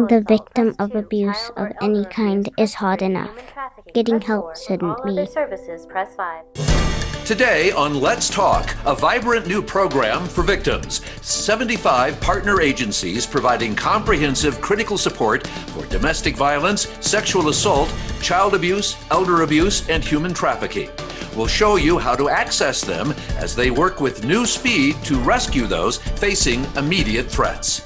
The assault, victim of S2, abuse child of or any elder kind abuse, is hard S3, enough. human trafficking, Getting press help 4. For shouldn't all other be. services, press 5. Today on Let's Talk, a vibrant new program for victims. 75 partner agencies providing comprehensive critical support for domestic violence, sexual assault, child abuse, elder abuse, and human trafficking. We'll show you how to access them as they work with new speed to rescue those facing immediate threats.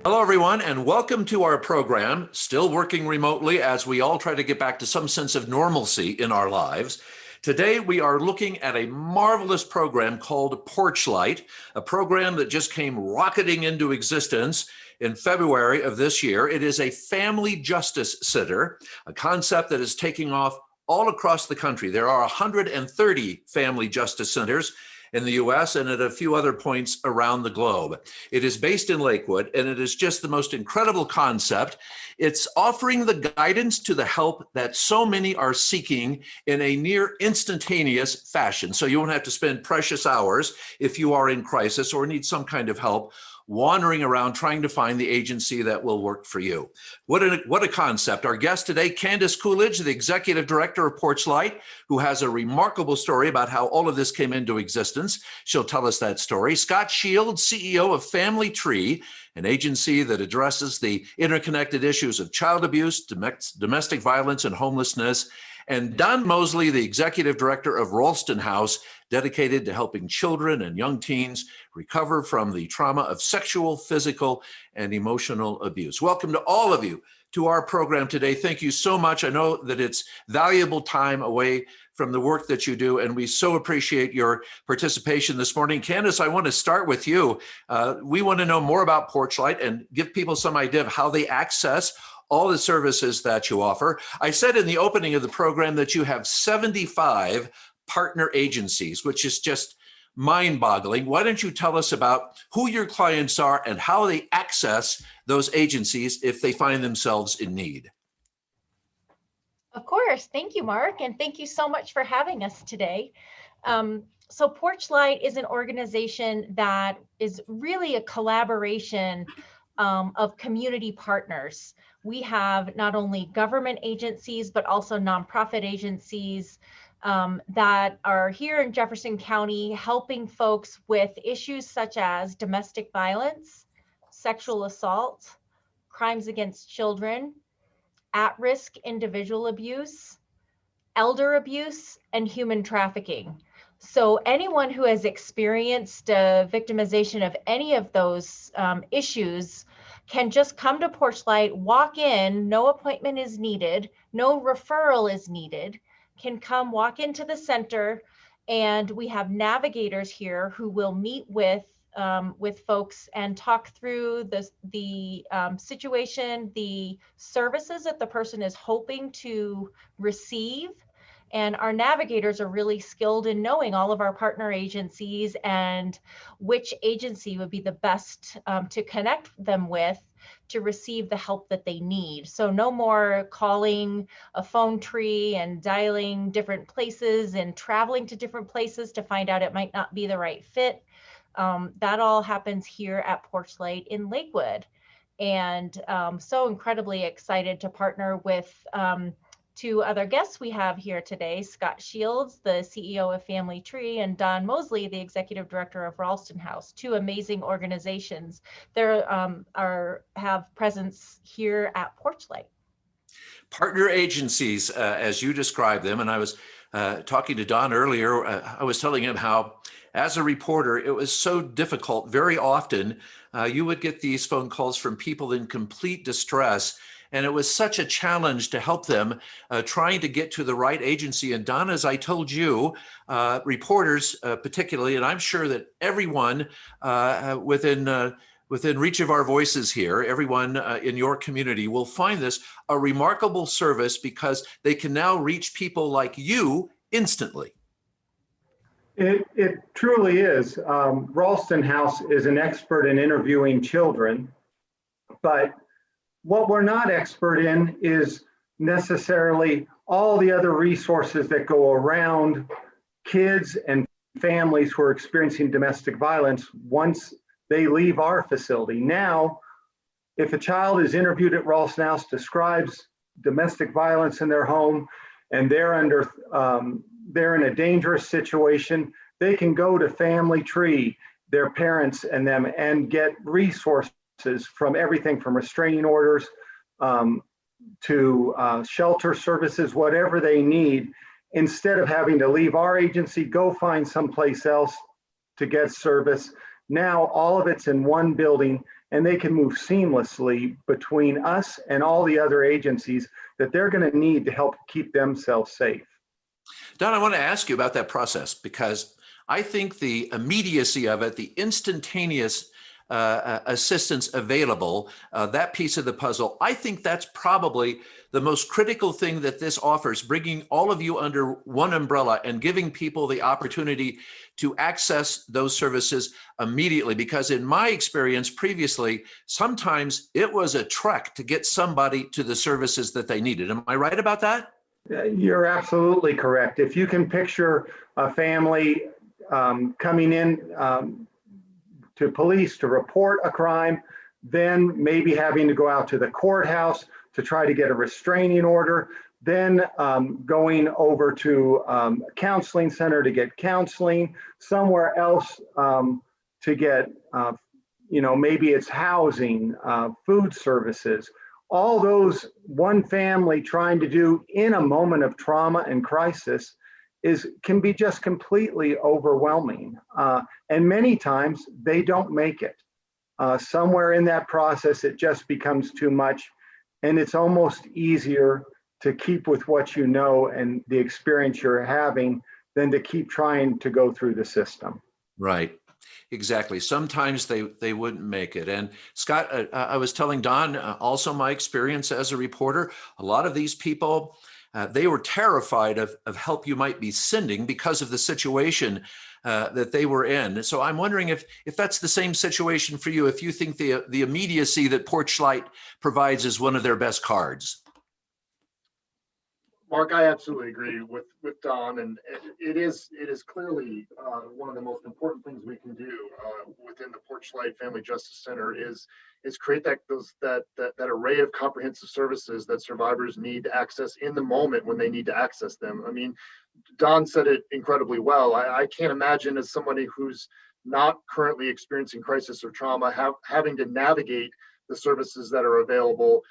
Hello, everyone, and welcome to our program, still working remotely as we all try to get back to some sense of normalcy in our lives. Today, we are looking at a marvelous program called PorchLight, a program that just came rocketing into existence in February of this year. It is a family justice center, a concept that is taking off all across the country. There are 130 family justice centers in the U.S. and at a few other points around the globe. It is based in Lakewood, and it is just the most incredible concept. It's offering the guidance to the help that so many are seeking in a near instantaneous fashion. So you won't have to spend precious hours if you are in crisis or need some kind of help wandering around trying to find the agency that will work for you. What a concept. Our guest today, Candace Cooledge, the executive director of PorchLight, who has a remarkable story about how all of this came into existence. She'll tell us that story. Scott Shields, CEO of Family Tree, an agency that addresses the interconnected issues of child abuse, domestic violence, and homelessness. And Don Moseley, the executive director of Ralston House, dedicated to helping children and young teens recover from the trauma of sexual, physical, and emotional abuse. Welcome to all of you to our program today. Thank you so much. I know that it's valuable time away from the work that you do, and we so appreciate your participation this morning. Candace, I want to start with you. We want to know more about PorchLight and give people some idea of how they access all the services that you offer. I said in the opening of the program that you have 75 partner agencies, which is just mind-boggling. Why don't you tell us about who your clients are and how they access those agencies if they find themselves in need? Of course. Thank you, Mark. And thank you so much for having us today. So PorchLight is an organization that is really a collaboration of community partners. We have not only government agencies, but also nonprofit agencies that are here in Jefferson County helping folks with issues such as domestic violence, sexual assault, crimes against children, at-risk individual abuse, elder abuse, and human trafficking. So anyone who has experienced victimization of any of those issues can just come to PorchLight, walk in, no appointment is needed, no referral is needed, can come walk into the center, and we have navigators here who will meet with folks and talk through the situation, the services that the person is hoping to receive. And our navigators are really skilled in knowing all of our partner agencies and which agency would be the best to connect them with to receive the help that they need. So no more calling a phone tree and dialing different places and traveling to different places to find out it might not be the right fit. That all happens here at PorchLight in Lakewood. And so incredibly excited to partner with two other guests we have here today, Scott Shields, the CEO of Family Tree, and Don Moseley, the executive director of Ralston House, two amazing organizations that have presence here at PorchLight. Partner agencies, as you described them, and I was talking to Don earlier, I was telling him how, as a reporter, it was so difficult. Very often, you would get these phone calls from people in complete distress, and it was such a challenge to help them trying to get to the right agency. And Don, as I told you, reporters particularly, and I'm sure that everyone within reach of our voices here, everyone in your community will find this a remarkable service because they can now reach people like you instantly. It truly is. Ralston House is an expert in interviewing children, but what we're not expert in is necessarily all the other resources that go around kids and families who are experiencing domestic violence once they leave our facility. Now, if a child is interviewed at Ralston House, describes domestic violence in their home, and they're in a dangerous situation, they can go to Family Tree, their parents and them, and get resources from everything from restraining orders to shelter services, whatever they need, instead of having to leave our agency, go find someplace else to get service. Now all of it's in one building, and they can move seamlessly between us and all the other agencies that they're going to need to help keep themselves safe. Don, I want to ask you about that process, because I think the immediacy of it, the instantaneous assistance available, that piece of the puzzle, I think that's probably the most critical thing that this offers, bringing all of you under one umbrella and giving people the opportunity to access those services immediately. Because in my experience previously, sometimes it was a trek to get somebody to the services that they needed. Am I right about that? You're absolutely correct. If you can picture a family coming in to police to report a crime, then maybe having to go out to the courthouse to try to get a restraining order, then going over to a counseling center to get counseling, somewhere else to get, maybe it's housing, food services, all those one family trying to do in a moment of trauma and crisis can be just completely overwhelming. And many times they don't make it. Somewhere in that process, it just becomes too much. And it's almost easier to keep with what you know and the experience you're having than to keep trying to go through the system. Right. Exactly. Sometimes they wouldn't make it. And Scott, I was telling Don, also my experience as a reporter, a lot of these people, they were terrified of help you might be sending because of the situation that they were in. So I'm wondering if that's the same situation for you, if you think the immediacy that PorchLight provides is one of their best cards. Mark, I absolutely agree with Don, and it is clearly one of the most important things we can do within the PorchLight Family Justice Center is create that array of comprehensive services that survivors need to access in the moment when they need to access them. I mean, Don said it incredibly well. I can't imagine, as somebody who's not currently experiencing crisis or trauma, having to navigate the services that are available.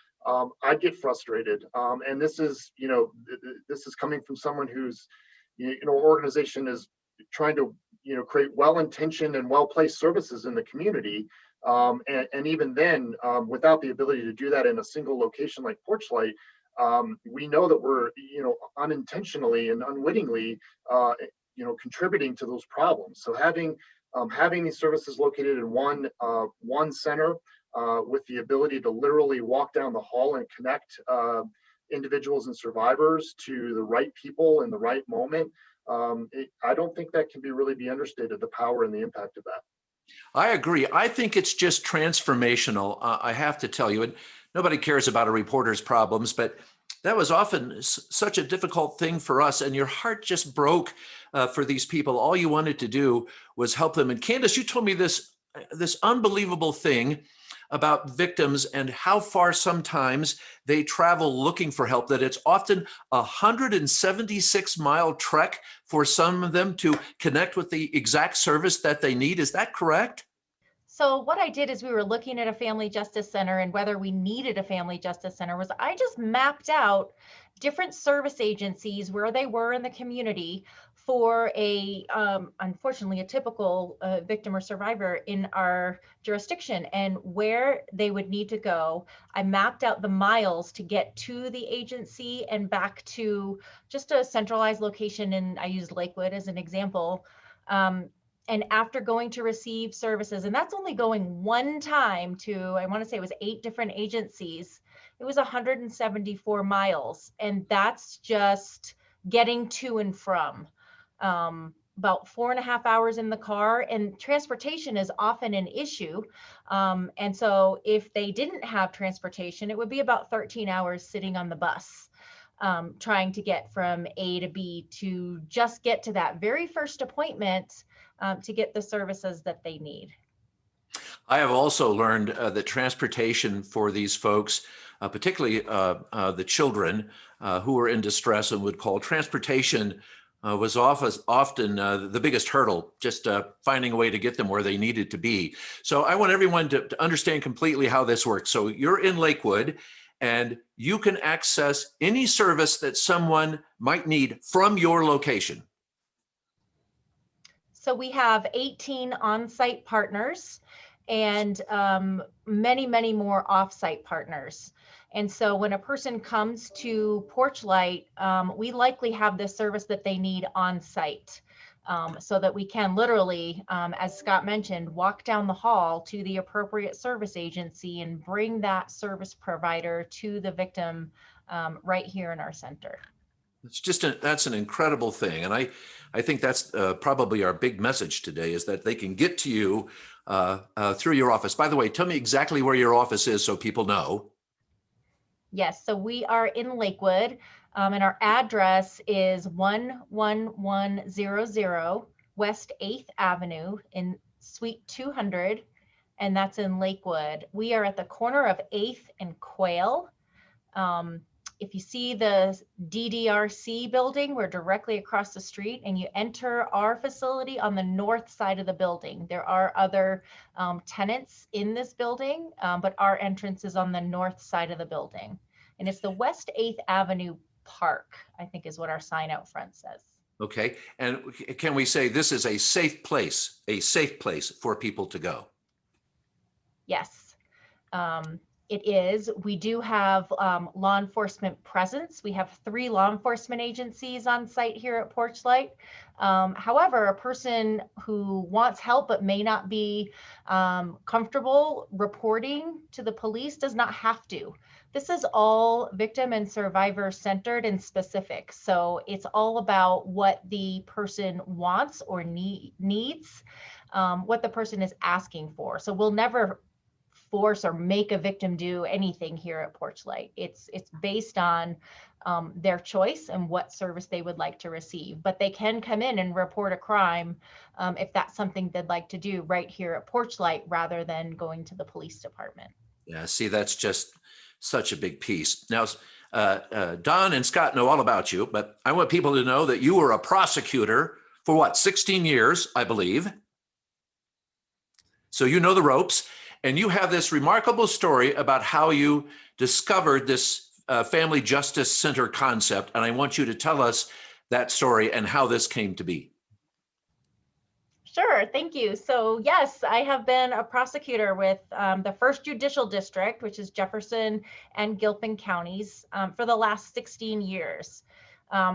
I'd get frustrated. And this is coming from someone whose, organization is trying to, create well-intentioned and well-placed services in the community. And even then, without the ability to do that in a single location like PorchLight, we know that we're, unintentionally and unwittingly, contributing to those problems. So having these services located in one center, with the ability to literally walk down the hall and connect individuals and survivors to the right people in the right moment, I don't think that can really be understated, the power and the impact of that. I agree. I think it's just transformational. I have to tell you, and nobody cares about a reporter's problems, but that was often such a difficult thing for us, and your heart just broke for these people. All you wanted to do was help them. And Candace, you told me this unbelievable thing about victims and how far sometimes they travel looking for help, that it's often a 176-mile trek for some of them to connect with the exact service that they need. Is that correct? So what I did is we were looking at a family justice center and whether we needed a family justice center was I just mapped out different service agencies where they were in the community for unfortunately, a typical victim or survivor in our jurisdiction and where they would need to go. I mapped out the miles to get to the agency and back to just a centralized location. And I used Lakewood as an example. And after going to receive services, and that's only going one time to, I want to say it was 8 different agencies, it was 174 miles. And that's just getting to and from. About 4.5 hours in the car, and transportation is often an issue. And so if they didn't have transportation, it would be about 13 hours sitting on the bus. trying to get from A to B to just get to that very first appointment to get the services that they need. I have also learned that transportation for these folks, particularly the children who are in distress and would call, transportation was often the biggest hurdle, just finding a way to get them where they needed to be. So I want everyone to understand completely how this works. So you're in Lakewood, and you can access any service that someone might need from your location. So we have 18 on-site partners and many, many more off-site partners. And so when a person comes to PorchLight, we likely have the service that they need on site, so that we can literally, as Scott mentioned, walk down the hall to the appropriate service agency and bring that service provider to the victim right here in our center. It's just that's an incredible thing. And I think that's probably our big message today, is that they can get to you through your office. By the way, tell me exactly where your office is so people know. Yes, so we are in Lakewood, and our address is 11100 West 8th Avenue in Suite 200, and that's in Lakewood. We are at the corner of 8th and Quail. If you see the DDRC building, we're directly across the street, and you enter our facility on the north side of the building. There are other tenants in this building, but our entrance is on the north side of the building. And it's the West 8th Avenue Park, I think is what our sign out front says. Okay. And can we say this is a safe place for people to go? Yes. It is. We do have law enforcement presence. We have 3 law enforcement agencies on site here at PorchLight. However, a person who wants help but may not be comfortable reporting to the police does not have to. This is all victim and survivor centered and specific. So it's all about what the person wants or needs, what the person is asking for. So we'll never force or make a victim do anything here at PorchLight. It's based on their choice and what service they would like to receive. But they can come in and report a crime if that's something they'd like to do right here at PorchLight rather than going to the police department. Yeah, see, that's just such a big piece. Now, Don and Scott know all about you, but I want people to know that you were a prosecutor for what, 16 years, I believe. So you know the ropes. And you have this remarkable story about how you discovered this Family Justice Center concept. And I want you to tell us that story and how this came to be. Sure, thank you. So yes, I have been a prosecutor with the 1st Judicial District, which is Jefferson and Gilpin Counties, for the last 16 years.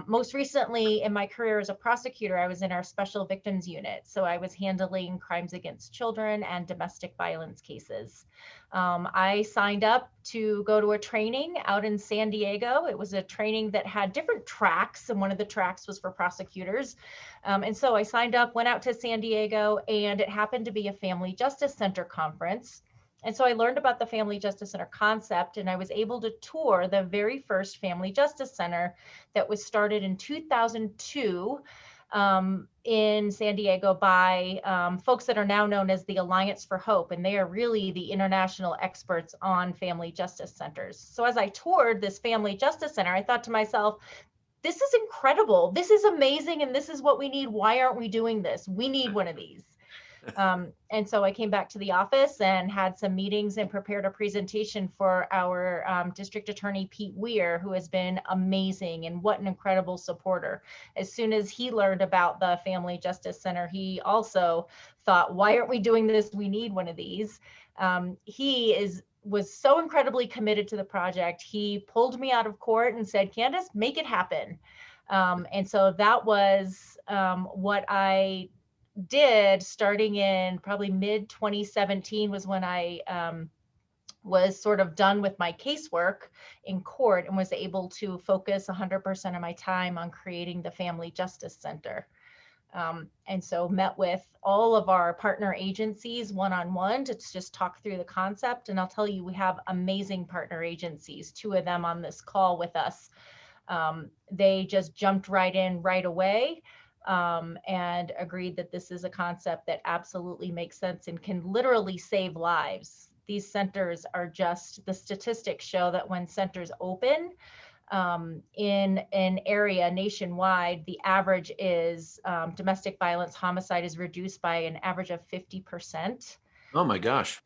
Most recently in my career as a prosecutor, I was in our Special Victims Unit. So I was handling crimes against children and domestic violence cases. I signed up to go to a training out in San Diego. It was a training that had different tracks, and one of the tracks was for prosecutors. And so I signed up, went out to San Diego, and it happened to be a Family Justice Center conference. And so I learned about the Family Justice Center concept, and I was able to tour the very first Family Justice Center that was started in 2002 in San Diego by folks that are now known as the Alliance for Hope, and they are really the international experts on family justice centers. So as I toured this Family Justice Center, I thought to myself, this is incredible. This is amazing, and this is what we need. Why aren't we doing this? We need one of these. And so I came back to the office and had some meetings and prepared a presentation for our district attorney, Pete Weir, who has been amazing, and what an incredible supporter. As soon as he learned about the Family Justice Center, he also thought, why aren't we doing this? We need one of these. He was so incredibly committed to the project. He pulled me out of court and said, Candace, make it happen. And so that was what I did starting in probably mid 2017 was when I was sort of done with my casework in court and was able to focus 100% of my time on creating the Family Justice Center. And so met with all of our partner agencies one-on-one to just talk through the concept. And I'll tell you, we have amazing partner agencies, 2 of them on this call with us. They just jumped right in right away and agreed that this is a concept that absolutely makes sense and can literally save lives. These centers are just, the statistics show that when centers open in an area nationwide, the average is domestic violence, homicide is reduced by an average of 50%. Oh my gosh.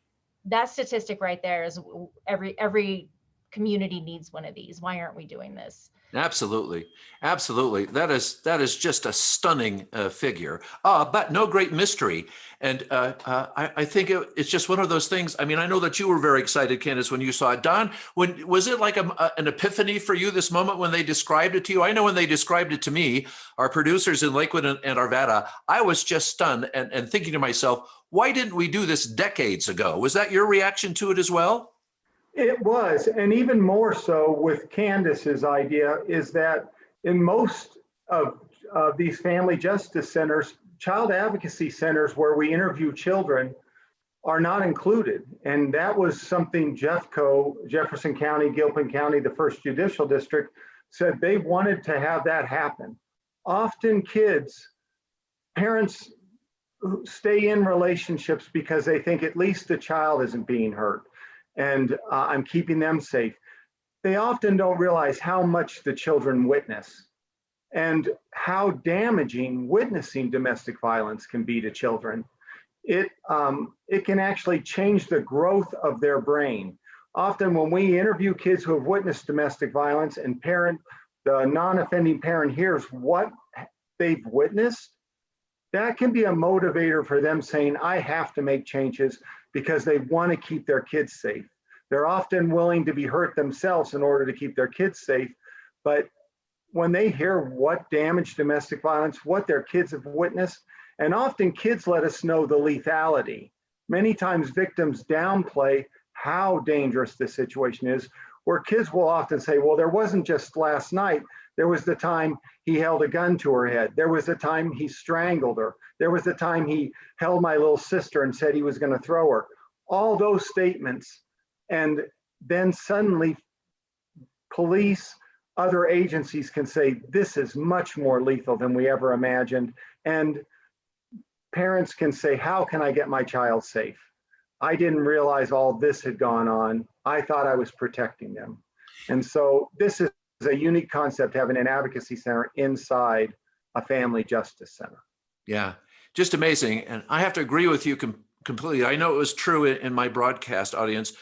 That statistic right there is every community needs one of these. Why aren't we doing this? Absolutely. Absolutely. That is just a stunning figure, but no great mystery. And I think it's just one of those things. I mean, I know that you were very excited, Candace, when you saw it. Don, was it like an epiphany for you, this moment when they described it to you? I know when they described it to me, our producers in Lakewood and Arvada, I was just stunned and thinking to myself, why didn't we do this decades ago? Was that your reaction to it as well? It was, and even more so with Candace's idea is that in most of these family justice centers, child advocacy centers where we interview children are not included. And that was something Jefferson County, Gilpin County, the first judicial district, said they wanted to have that happen. Often parents stay in relationships because they think at least the child isn't being hurt and I'm keeping them safe. They often don't realize how much the children witness and how damaging witnessing domestic violence can be to children. It can actually change the growth of their brain. Often when we interview kids who have witnessed domestic violence and the non-offending parent hears what they've witnessed, that can be a motivator for them saying, I have to make changes because they want to keep their kids safe. They're often willing to be hurt themselves in order to keep their kids safe. But when they hear what damage domestic violence, what their kids have witnessed, and often kids let us know the lethality. Many times victims downplay how dangerous this situation is, where kids will often say, well, there wasn't just last night. There was the time he held a gun to her head. There was the time he strangled her. There was the time he held my little sister and said he was going to throw her. All those statements. And then suddenly police, other agencies can say, this is much more lethal than we ever imagined. And parents can say, how can I get my child safe? I didn't realize all this had gone on. I thought I was protecting them. And so this is a unique concept, having an advocacy center inside a family justice center. Yeah, just amazing. And I have to agree with you completely. I know it was true in my broadcast audience.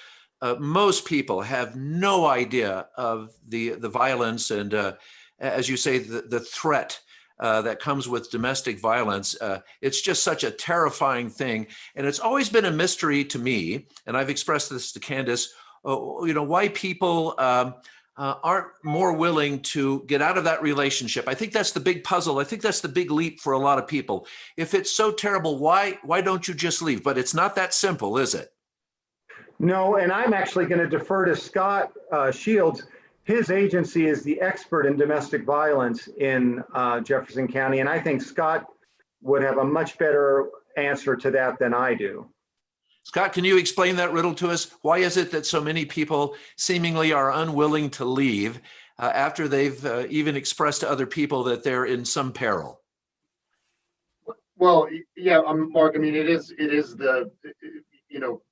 Most people have no idea of the violence and, as you say, the threat that comes with domestic violence. It's just such a terrifying thing. And it's always been a mystery to me, and I've expressed this to Candace, why people aren't more willing to get out of that relationship. I think that's the big puzzle. I think that's the big leap for a lot of people. If it's so terrible, why don't you just leave? But it's not that simple, is it? No, and I'm actually going to defer to Scott Shields. His agency is the expert in domestic violence in Jefferson County, and I think Scott would have a much better answer to that than I do. Scott, can you explain that riddle to us? Why is it that so many people seemingly are unwilling to leave after they've even expressed to other people that they're in some peril? Well, yeah, Mark, I mean, it is the,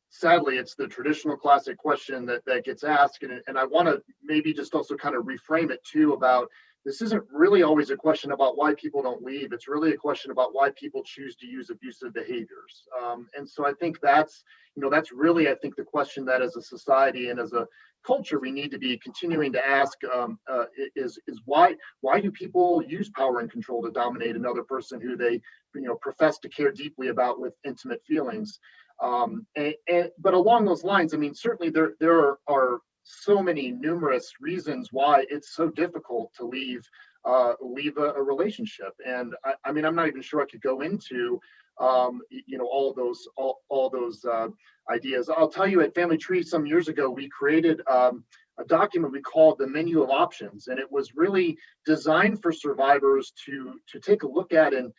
sadly, it's the traditional classic question that gets asked. And I want to maybe just also kind of reframe it too about, this isn't really always a question about why people don't leave. It's really a question about why people choose to use abusive behaviors. And so I think that's really, I think, the question that as a society and as a culture, we need to be continuing to ask is why do people use power and control to dominate another person who they, profess to care deeply about with intimate feelings? But along those lines, I mean, certainly there are so many numerous reasons why it's so difficult to leave a relationship. And I mean, I'm not even sure I could go into all those ideas. I'll tell you, at Family Tree some years ago, we created a document we called the Menu of Options, and it was really designed for survivors to take a look at and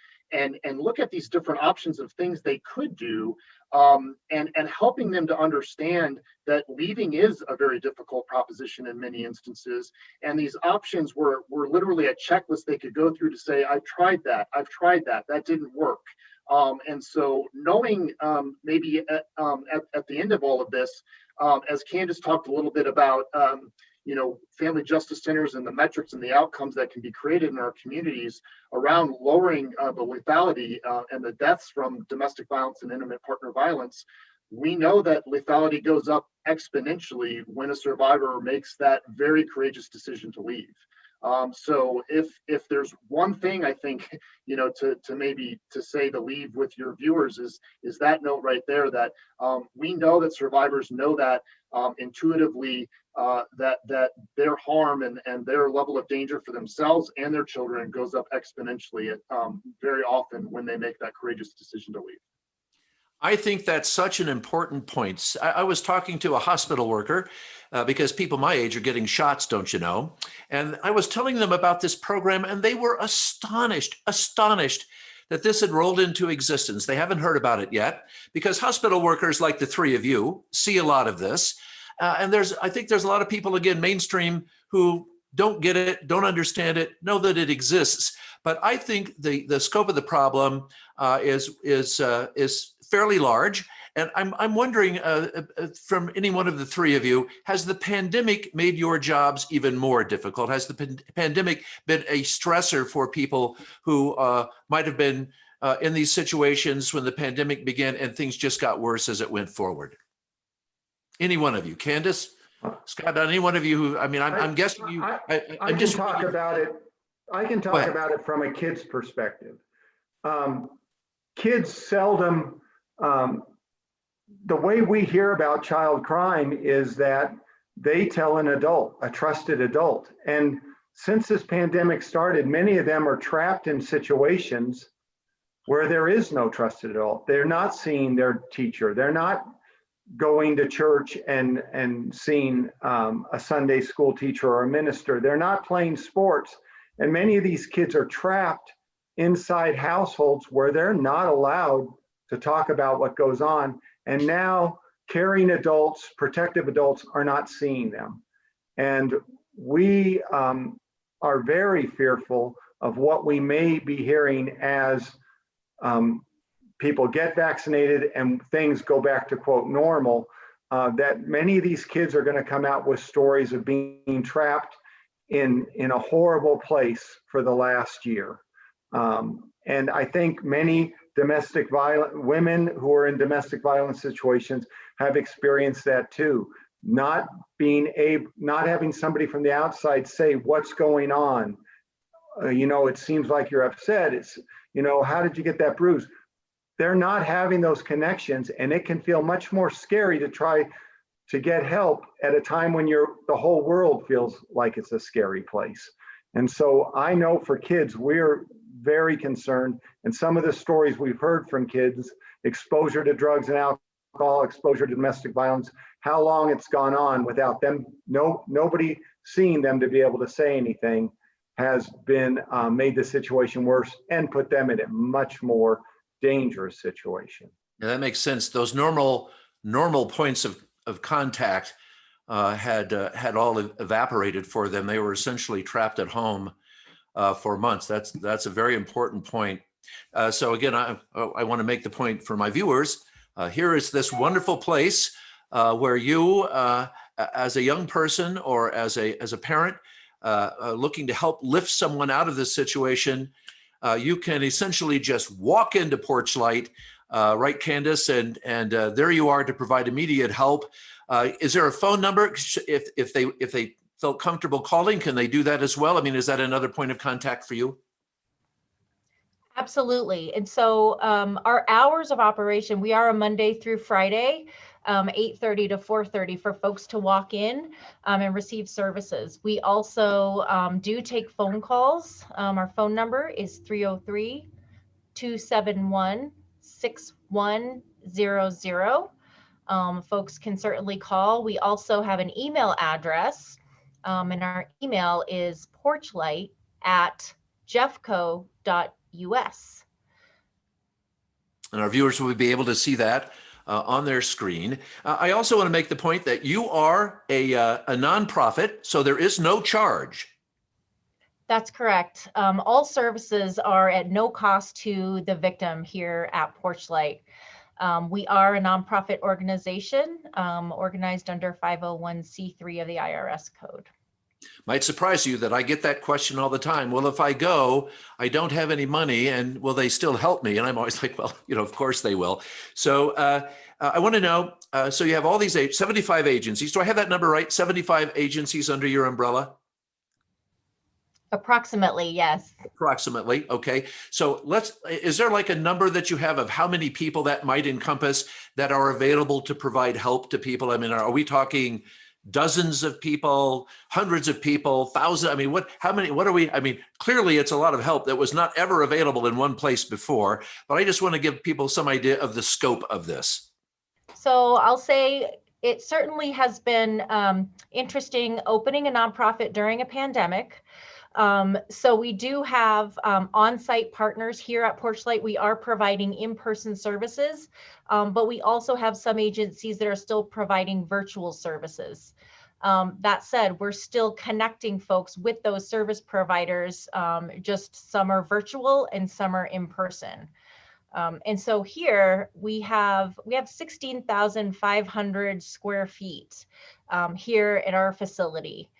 look at these different options of things they could do and helping them to understand that leaving is a very difficult proposition in many instances. And these options were literally a checklist they could go through to say, I've tried that, that didn't work. And so knowing maybe at the end of all of this, as Candace talked a little bit about, family justice centers and the metrics and the outcomes that can be created in our communities around lowering the lethality and the deaths from domestic violence and intimate partner violence, we know that lethality goes up exponentially when a survivor makes that very courageous decision to leave. So if there's one thing I think, to maybe to say to leave with your viewers is that note right there, that we know that survivors know that intuitively, that their harm and their level of danger for themselves and their children goes up exponentially very often when they make that courageous decision to leave. I think that's such an important point. I was talking to a hospital worker because people my age are getting shots, don't you know? And I was telling them about this program, and they were astonished that this had rolled into existence. They haven't heard about it yet because hospital workers like the three of you see a lot of this. And I think there's a lot of people, again, mainstream, who don't get it, don't understand it, know that it exists. But I think the scope of the problem is fairly large. And I'm wondering from any one of the three of you, has the pandemic made your jobs even more difficult? Has the pandemic been a stressor for people who might have been in these situations when the pandemic began and things just got worse as it went forward? Any one of you, Candace, Scott, any one of you who, I'm guessing you. I can talk about it. I can talk about it from a kid's perspective. Kids seldom, the way we hear about child crime is that they tell an adult, a trusted adult. And since this pandemic started, many of them are trapped in situations where there is no trusted adult. They're not seeing their teacher. They're not going to church and seeing a Sunday school teacher or a minister. They're not playing sports. And many of these kids are trapped inside households where they're not allowed to talk about what goes on. And now caring adults, protective adults are not seeing them. And we are very fearful of what we may be hearing as people get vaccinated and things go back to quote normal, that many of these kids are going to come out with stories of being trapped in a horrible place for the last year. And I think many domestic violent women who are in domestic violence situations have experienced that too. Not having somebody from the outside say what's going on. It seems like you're upset. It's, how did you get that bruise? They're not having those connections, and it can feel much more scary to try to get help at a time when the whole world feels like it's a scary place. And so I know for kids, we're very concerned. And some of the stories we've heard from kids, exposure to drugs and alcohol, exposure to domestic violence, how long it's gone on without them, nobody seeing them to be able to say anything, has been made the situation worse and put them in a much more dangerous situation. Yeah, that makes sense. Those normal points of contact had all evaporated for them. They were essentially trapped at home for months. That's a very important point. So again, I want to make the point for my viewers. Here is this wonderful place where you, as a young person or as a parent, looking to help lift someone out of this situation, you can essentially just walk into PorchLight, right, Candace, and there you are to provide immediate help. Is there a phone number? If they felt comfortable calling, can they do that as well? Is that another point of contact for you? Absolutely. And so our hours of operation, we are a Monday through Friday, 8:30 to 4:30 for folks to walk in and receive services. We also do take phone calls. Our phone number is 303-271-6100. Folks can certainly call. We also have an email address, and our email is porchlight@jeffco.us. And our viewers will be able to see that on their screen. I also want to make the point that you are a nonprofit, so there is no charge. That's correct. All services are at no cost to the victim here at PorchLight. We are a nonprofit organization organized under 501c3 of the IRS code. Might surprise you that I get that question all the time. Well, if I go, I don't have any money, and will they still help me? And I'm always like, well, of course they will. So I want to know, so you have all these 75 agencies. Do I have that number right? 75 agencies under your umbrella? Approximately, yes. Approximately. Okay. So is there like a number that you have of how many people that might encompass that are available to provide help to people? I mean, are we talking dozens of people, hundreds of people, thousands? I mean, what are we? I mean, clearly it's a lot of help that was not ever available in one place before, but I just want to give people some idea of the scope of this. So I'll say it certainly has been interesting opening a nonprofit during a pandemic. So we do have on-site partners here at PorchLight. We are providing in-person services, but we also have some agencies that are still providing virtual services. That said, we're still connecting folks with those service providers. Just some are virtual and some are in person. And so here we have 16,500 square feet here at our facility.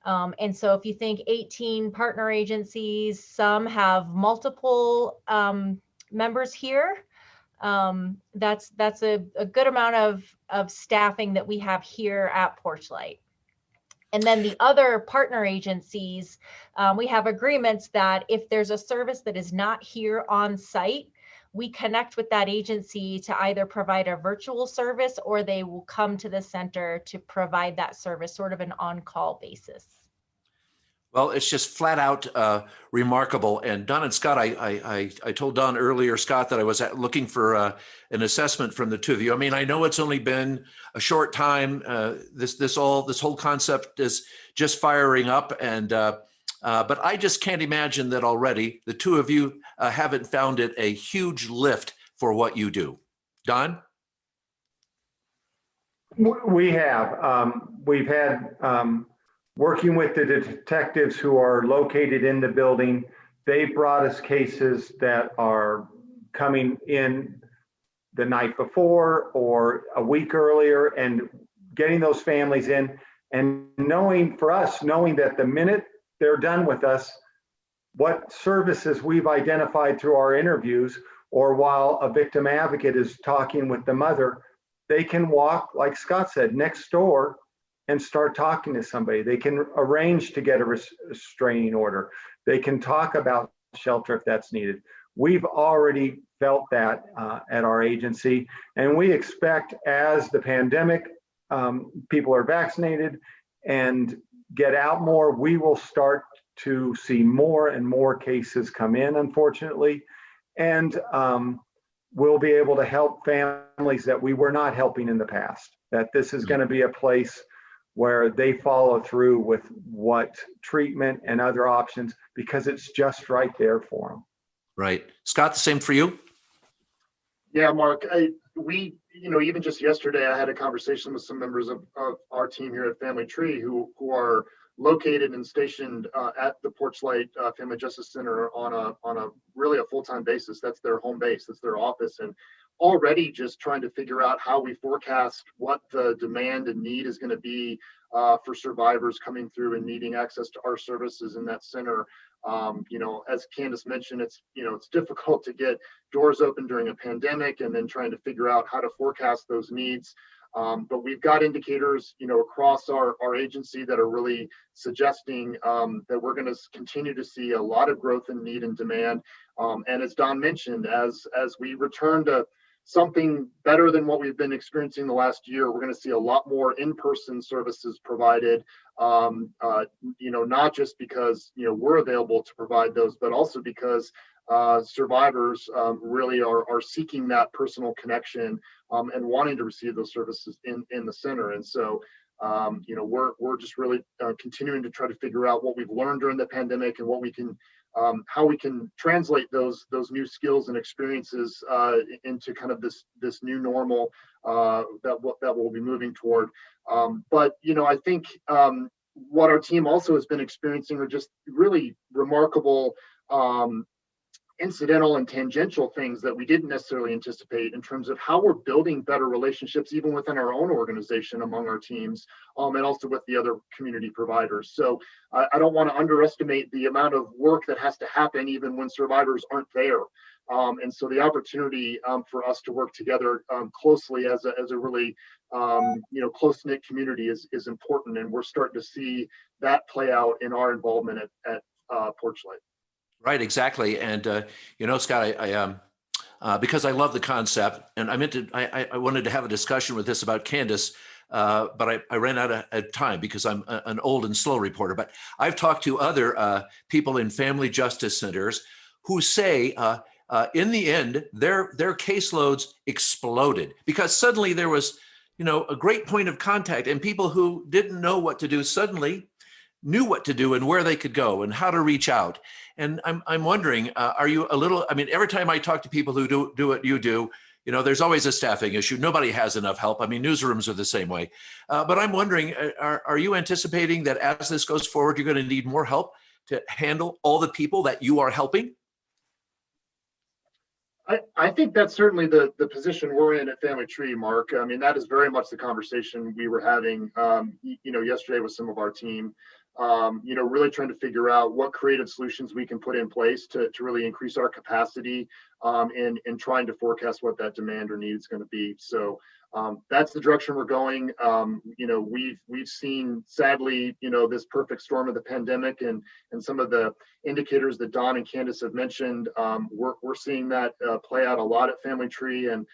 And so if you think 18 partner agencies, some have multiple members here. That's a good amount of staffing that we have here at PorchLight. And then the other partner agencies, we have agreements that if there's a service that is not here on site, we connect with that agency to either provide a virtual service or they will come to the center to provide that service, sort of an on-call basis. Well, it's just flat out remarkable. And Don and Scott, I told Don earlier, Scott, that I was looking for an assessment from the two of you. I mean, I know it's only been a short time. This whole concept is just firing up, and but I just can't imagine that already the two of you haven't found it a huge lift for what you do. Don? We have. We've had. Working with the detectives who are located in the building, they brought us cases that are coming in the night before or a week earlier, and getting those families in, and knowing that the minute they're done with us, what services we've identified through our interviews, or while a victim advocate is talking with the mother, they can walk, like Scott said, next door and start talking to somebody. They can arrange to get a restraining order. They can talk about shelter if that's needed. We've already felt that at our agency, and we expect as the pandemic, people are vaccinated and get out more, we will start to see more and more cases come in, unfortunately, and we'll be able to help families that we were not helping in the past, that this is going to be a place where they follow through with what treatment and other options, because it's just right there for them. Right. Scott, the same for you? Yeah, Mark, even just yesterday, I had a conversation with some members of our team here at Family Tree who are located and stationed at the PorchLight Family Justice Center on a really a full-time basis. That's their home base, that's their office, and already just trying to figure out how we forecast what the demand and need is going to be for survivors coming through and needing access to our services in that center. As Candace mentioned, it's difficult to get doors open during a pandemic, and then trying to figure out how to forecast those needs. But we've got indicators, across our agency that are really suggesting that we're going to continue to see a lot of growth in need and demand. And as Don mentioned, as we return to something better than what we've been experiencing the last year, we're going to see a lot more in-person services provided, not just because, we're available to provide those, but also because survivors really are seeking that personal connection and wanting to receive those services in the center. And so, we're just really continuing to try to figure out what we've learned during the pandemic and what we can how we can translate those new skills and experiences into kind of this new normal that we'll be moving toward. But I think what our team also has been experiencing are just really remarkable incidental and tangential things that we didn't necessarily anticipate in terms of how we're building better relationships even within our own organization among our teams, and also with the other community providers. So I don't want to underestimate the amount of work that has to happen even when survivors aren't there. And so the opportunity for us to work together closely as a really close-knit community is important, and we're starting to see that play out in our involvement at PorchLight. Right, exactly. And Scott, I because I love the concept, and I wanted to have a discussion with this about Candace, but I ran out of time because I'm an old and slow reporter. But I've talked to other people in family justice centers who say in the end their caseloads exploded because suddenly there was a great point of contact, and people who didn't know what to do suddenly knew what to do and where they could go and how to reach out. And I'm wondering, are you a little, every time I talk to people who do what you do, there's always a staffing issue. Nobody has enough help. Newsrooms are the same way. But I'm wondering, are you anticipating that as this goes forward, you're going to need more help to handle all the people that you are helping? I think that's certainly the position we're in at Family Tree, Mark. That is very much the conversation we were having, yesterday with some of our team. Really trying to figure out what creative solutions we can put in place to really increase our capacity and trying to forecast what that demand or need is going to be. So that's the direction we're going. We've seen, sadly, this perfect storm of the pandemic and some of the indicators that Don and Candace have mentioned. We're seeing that play out a lot at Family Tree, and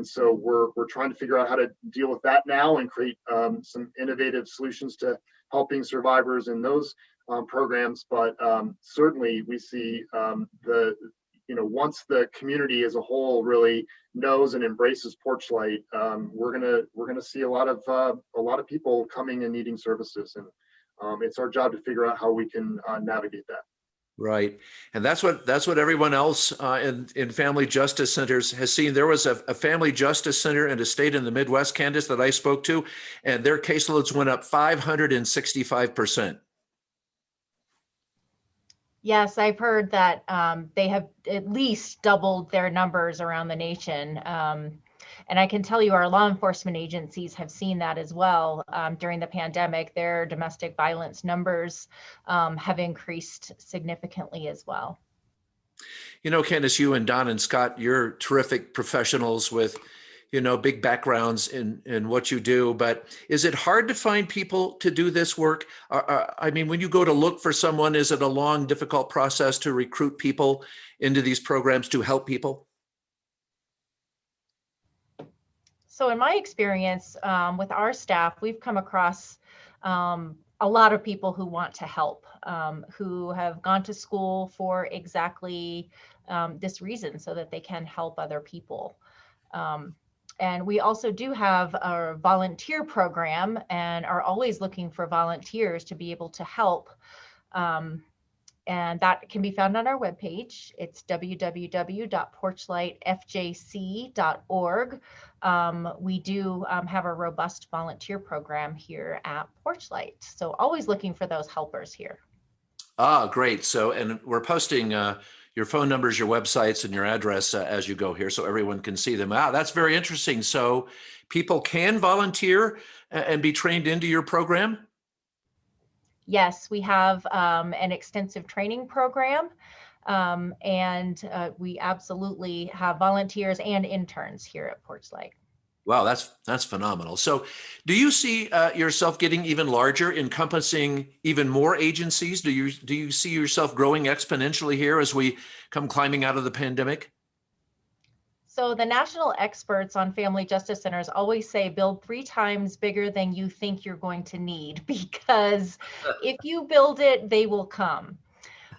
so we're trying to figure out how to deal with that now and create some innovative solutions to helping survivors in those programs. But certainly we see once the community as a whole really knows and embraces PorchLight, we're gonna see a lot of people coming and needing services, and it's our job to figure out how we can navigate that. Right. And that's what everyone else in family justice centers has seen. There was a family justice center in a state in the Midwest, Candace, that I spoke to, and their caseloads went up 565%. Yes, I've heard that they have at least doubled their numbers around the nation. And I can tell you our law enforcement agencies have seen that as well. During the pandemic, their domestic violence numbers have increased significantly as well. Candace, you and Don and Scott, you're terrific professionals with, big backgrounds in what you do, but is it hard to find people to do this work? When you go to look for someone, is it a long, difficult process to recruit people into these programs to help people? So in my experience with our staff, we've come across a lot of people who want to help, who have gone to school for exactly this reason, so that they can help other people. And we also do have a volunteer program and are always looking for volunteers to be able to help. And that can be found on our webpage. It's www.porchlightfjc.org. We do have a robust volunteer program here at PorchLight. So always looking for those helpers here. Ah, great. So, and we're posting your phone numbers, your websites, and your address as you go here so everyone can see them. Ah, that's very interesting. So people can volunteer and be trained into your program? Yes, we have an extensive training program, and we absolutely have volunteers and interns here at PorchLight. Wow, that's phenomenal. So do you see yourself getting even larger, encompassing even more agencies? Do you see yourself growing exponentially here as we come climbing out of the pandemic? So the national experts on family justice centers always say build 3 times bigger than you think you're going to need, because if you build it, they will come.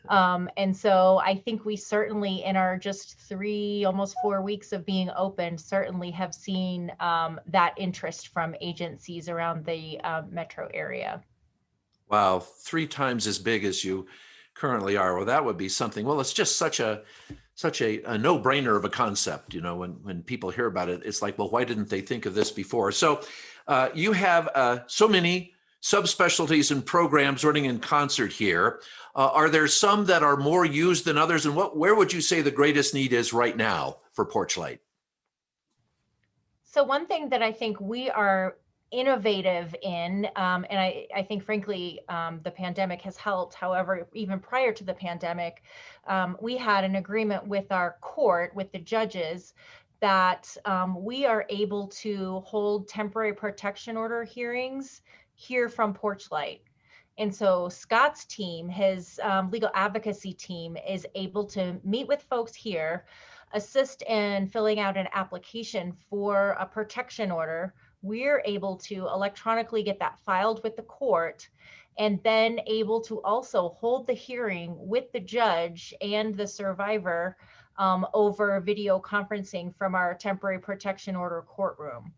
And so I think we certainly, in our just 3, almost 4 weeks of being open, certainly have seen that interest from agencies around the metro area. Wow, 3 times as big as you currently are. Well, that would be something. Well, it's just such a no-brainer of a concept. You know, when people hear about it, it's like, well, why didn't they think of this before? So you have so many subspecialties and programs running in concert here. Are there some that are more used than others? And where would you say the greatest need is right now for PorchLight? So one thing that I think we are innovative in, and I think frankly, the pandemic has helped. However, even prior to the pandemic, we had an agreement with our court, with the judges, that we are able to hold temporary protection order hearings here from PorchLight. And so Scott's team, his legal advocacy team, is able to meet with folks here, assist in filling out an application for a protection order. We're able to electronically get that filed with the court, and then able to also hold the hearing with the judge and the survivor over video conferencing from our temporary protection order courtroom.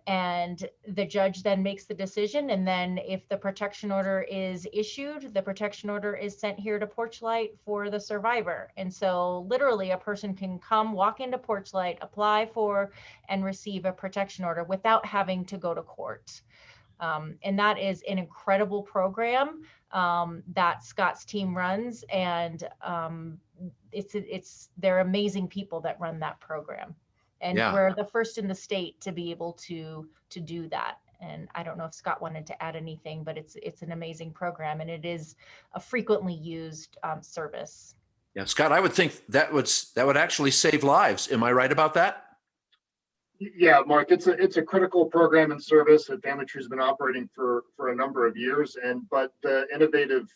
And the judge then makes the decision. And then if the protection order is issued, the protection order is sent here to PorchLight for the survivor. And so literally a person can come, walk into PorchLight, apply for and receive a protection order without having to go to court. And that is an incredible program that Scott's team runs. And they're amazing people that run that program. And we're the first in the state to be able to do that. And I don't know if Scott wanted to add anything, but it's an amazing program, and it is a frequently used service. Yeah, Scott, I would think that would actually save lives. Am I right about that? Yeah, Mark, it's a critical program and service that Family Tree has been operating for a number of years, but the innovative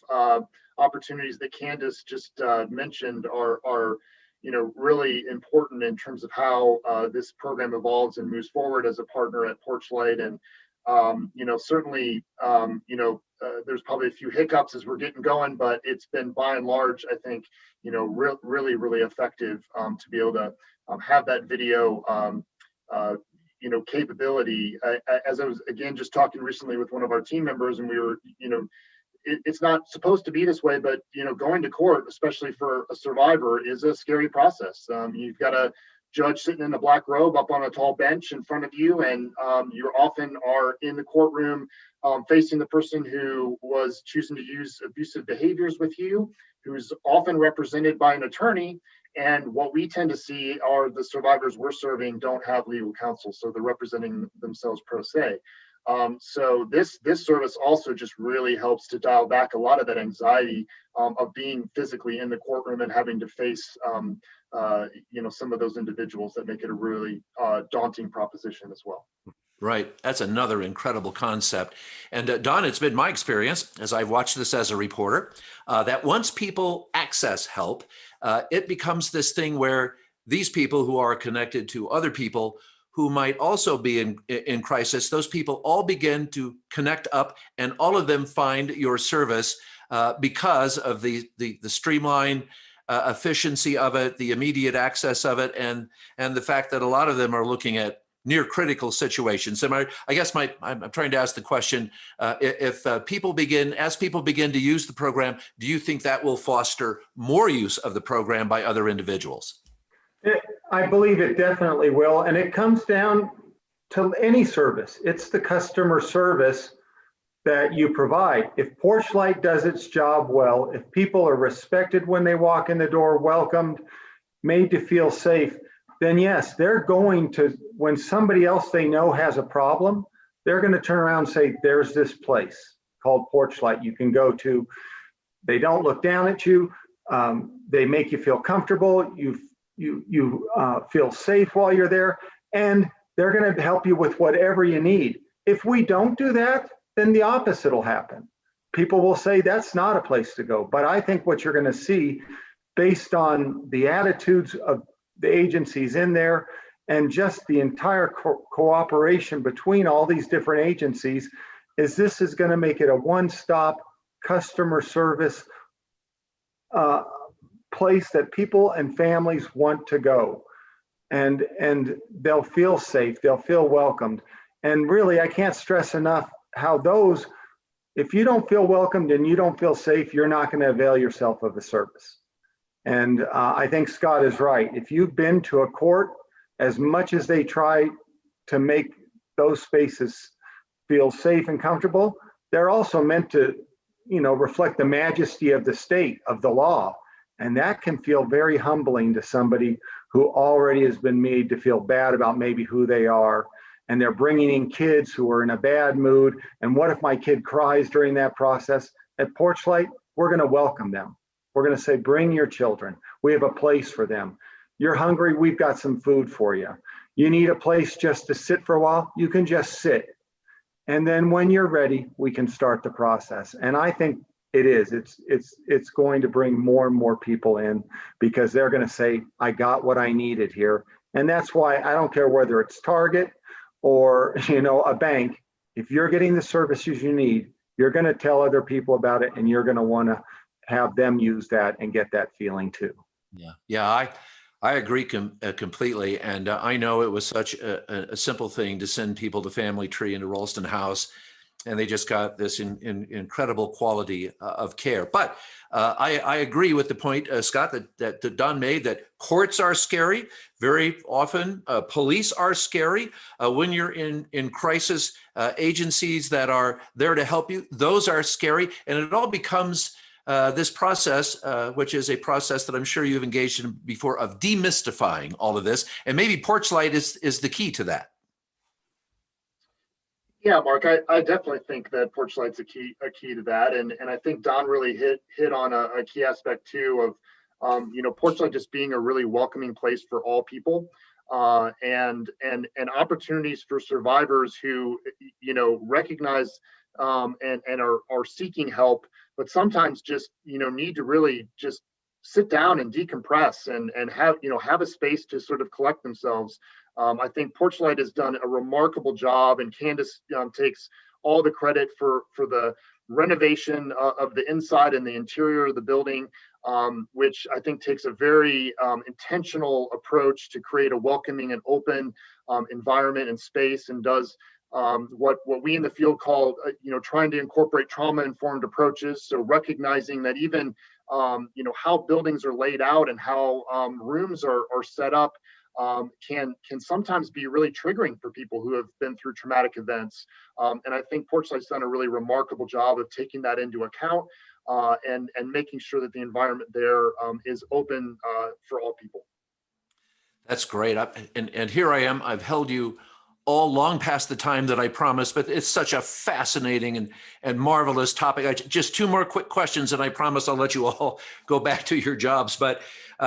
opportunities that Candace just mentioned are really important in terms of how this program evolves and moves forward as a partner at PorchLight. And certainly there's probably a few hiccups as we're getting going, but it's been by and large, I think, really effective to be able to have that video capability. As I was again just talking recently with one of our team members, and we were it's not supposed to be this way, but going to court, especially for a survivor, is a scary process. You've got a judge sitting in a black robe up on a tall bench in front of you, and you often are in the courtroom facing the person who was choosing to use abusive behaviors with you, who's often represented by an attorney. And what we tend to see are the survivors we're serving don't have legal counsel, so they're representing themselves pro se. So this service also just really helps to dial back a lot of that anxiety of being physically in the courtroom and having to face some of those individuals that make it a really daunting proposition as well. Right. That's another incredible concept. And Don, it's been my experience as I've watched this as a reporter, that once people access help, it becomes this thing where these people who are connected to other people who might also be in crisis, those people all begin to connect up, and all of them find your service because of the streamlined efficiency of it, the immediate access of it, and the fact that a lot of them are looking at near critical situations. And I'm trying to ask the question: if people begin to use the program, do you think that will foster more use of the program by other individuals? I believe it definitely will, and it comes down to any service. It's the customer service that you provide. If PorchLight does its job well, if people are respected when they walk in the door, welcomed, made to feel safe, then yes, they're going to, when somebody else they know has a problem, they're going to turn around and say, there's this place called PorchLight you can go to. They don't look down at you. They make you feel comfortable. You feel safe while you're there, and they're going to help you with whatever you need. If we don't do that, then the opposite will happen. People will say that's not a place to go. But I think what you're going to see, based on the attitudes of the agencies in there and just the entire cooperation between all these different agencies, is this is going to make it a one-stop customer service place that people and families want to go, and they'll feel safe, they'll feel welcomed. And really, I can't stress enough how those if you don't feel welcomed and you don't feel safe, you're not going to avail yourself of the service. And I think Scott is right. If you've been to a court, as much as they try to make those spaces feel safe and comfortable, they're also meant to, reflect the majesty of the state, of the law. And that can feel very humbling to somebody who already has been made to feel bad about maybe who they are. And they're bringing in kids who are in a bad mood. And what if my kid cries during that process? At PorchLight, we're going to welcome them. We're going to say, bring your children. We have a place for them. You're hungry, we've got some food for you. You need a place just to sit for a while, you can just sit. And then when you're ready, we can start the process. And I think it is. It's going to bring more and more people in, because they're going to say, I got what I needed here. And that's why I don't care whether it's Target or a bank. If you're getting the services you need, you're going to tell other people about it, and you're going to want to have them use that and get that feeling too. Yeah. I agree completely. And I know it was such a simple thing to send people to Family Tree into Ralston House, and they just got this incredible quality of care. But I agree with the point, Scott, that Don made, that courts are scary. Very often, police are scary. When you're in crisis, agencies that are there to help you, those are scary. And it all becomes this process, which is a process that I'm sure you've engaged in before, of demystifying all of this. And maybe PorchLight is the key to that. Yeah, Mark, I definitely think that PorchLight's a key to that. And I think Don really hit on a key aspect too of, PorchLight just being a really welcoming place for all people, and opportunities for survivors who, recognize and are seeking help, but sometimes just need to really just sit down and decompress and have a space to sort of collect themselves. I think PorchLight has done a remarkable job, and Candace takes all the credit for the renovation of the inside and the interior of the building, which I think takes a very intentional approach to create a welcoming and open environment and space, and does what we in the field call, trying to incorporate trauma-informed approaches. So recognizing that even, how buildings are laid out and how rooms are set up can sometimes be really triggering for people who have been through traumatic events. And I think PorchLight's done a really remarkable job of taking that into account and making sure that the environment there is open for all people. That's great. And here I am. I've held you all long past the time that I promised, but it's such a fascinating and marvelous topic. Just two more quick questions, and I promise I'll let you all go back to your jobs. But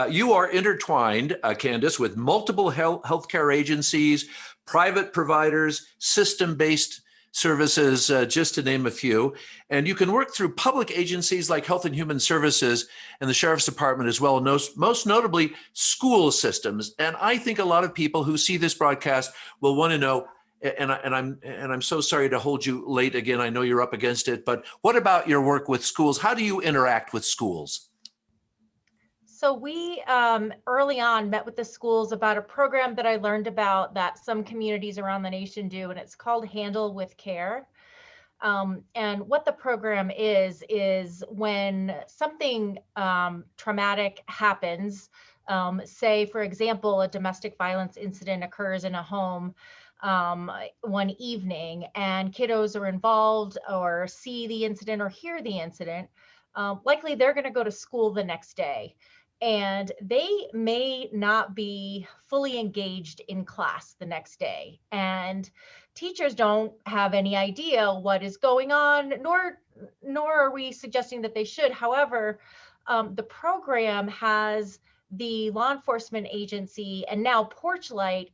you are intertwined, Candace, with multiple healthcare agencies, private providers, system-based services, just to name a few. And you can work through public agencies like Health and Human Services and the Sheriff's Department as well, most notably school systems. And I think a lot of people who see this broadcast will want to know, and I'm so sorry to hold you late again. I know you're up against it, but what about your work with schools? How do you interact with schools? So we early on met with the schools about a program that I learned about that some communities around the nation do, and it's called Handle with Care. And what the program is when something traumatic happens, say, for example, a domestic violence incident occurs in a home one evening, and kiddos are involved or see the incident or hear the incident, likely they're going to go to school the next day. And they may not be fully engaged in class the next day. And teachers don't have any idea what is going on, nor are we suggesting that they should. However, the program has the law enforcement agency and now PorchLight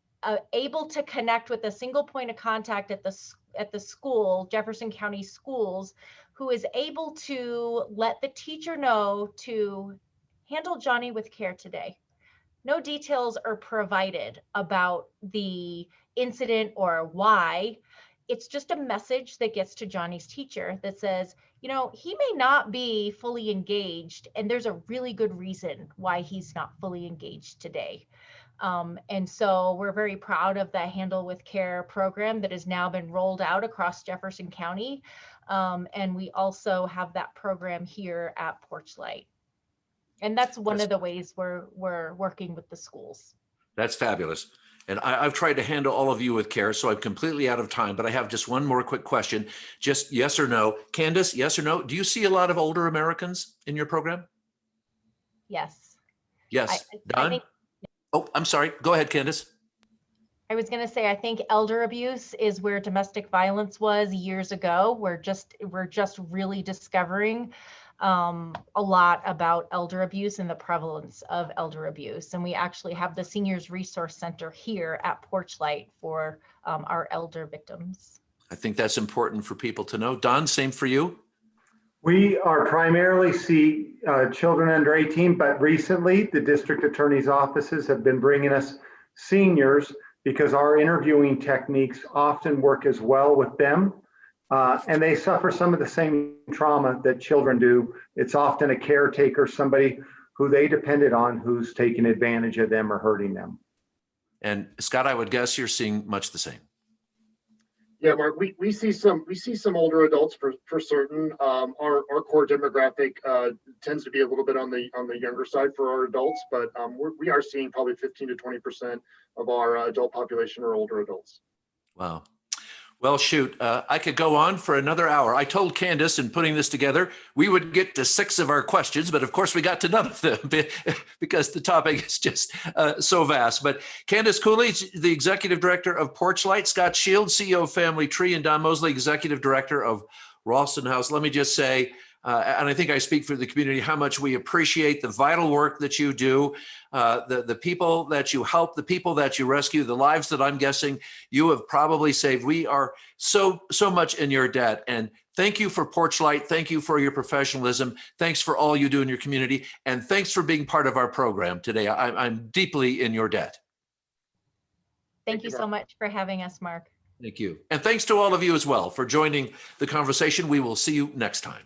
able to connect with a single point of contact at the school, Jefferson County Schools, who is able to let the teacher know to handle Johnny with care today. No details are provided about the incident or why. It's just a message that gets to Johnny's teacher that says, he may not be fully engaged, and there's a really good reason why he's not fully engaged today. And so we're very proud of the Handle with Care program that has now been rolled out across Jefferson County. And we also have that program here at PorchLight. And that's one of the ways we're working with the schools. That's fabulous. And I've tried to handle all of you with care, so I'm completely out of time, but I have just one more quick question. Just yes or no. Candace, yes or no? Do you see a lot of older Americans in your program? Yes. Yes. I Don? think, Oh, I'm sorry. Go ahead, Candace. I was going to say, I think elder abuse is where domestic violence was years ago. We're just really discovering a lot about elder abuse and the prevalence of elder abuse. And we actually have the Seniors Resource Center here at PorchLight for our elder victims. I think that's important for people to know. Don, same for you? We are primarily see children under 18, but recently the district attorney's offices have been bringing us seniors because our interviewing techniques often work as well with them. And they suffer some of the same trauma that children do. It's often a caretaker, somebody who they depended on, who's taking advantage of them or hurting them. And Scott, I would guess you're seeing much the same. Yeah, Mark, we see some older adults for certain. Our core demographic tends to be a little bit on the younger side for our adults, but we are seeing probably 15 to 20% of our adult population are older adults. Wow. Well, shoot, I could go on for another hour. I told Candace in putting this together, we would get to 6 of our questions, but of course we got to none of them because the topic is just so vast. But Candace Cooledge, the Executive Director of PorchLight, Scott Shields, CEO of Family Tree, and Don Moseley, Executive Director of Ralston House. Let me just say, and I think I speak for the community, how much we appreciate the vital work that you do, the people that you help, the people that you rescue, the lives that I'm guessing you have probably saved. We are so much in your debt. And thank you for PorchLight. Thank you for your professionalism. Thanks for all you do in your community. And thanks for being part of our program today. I'm deeply in your debt. Thank you so much for having us, Mark. Thank you. And thanks to all of you as well for joining the conversation. We will see you next time.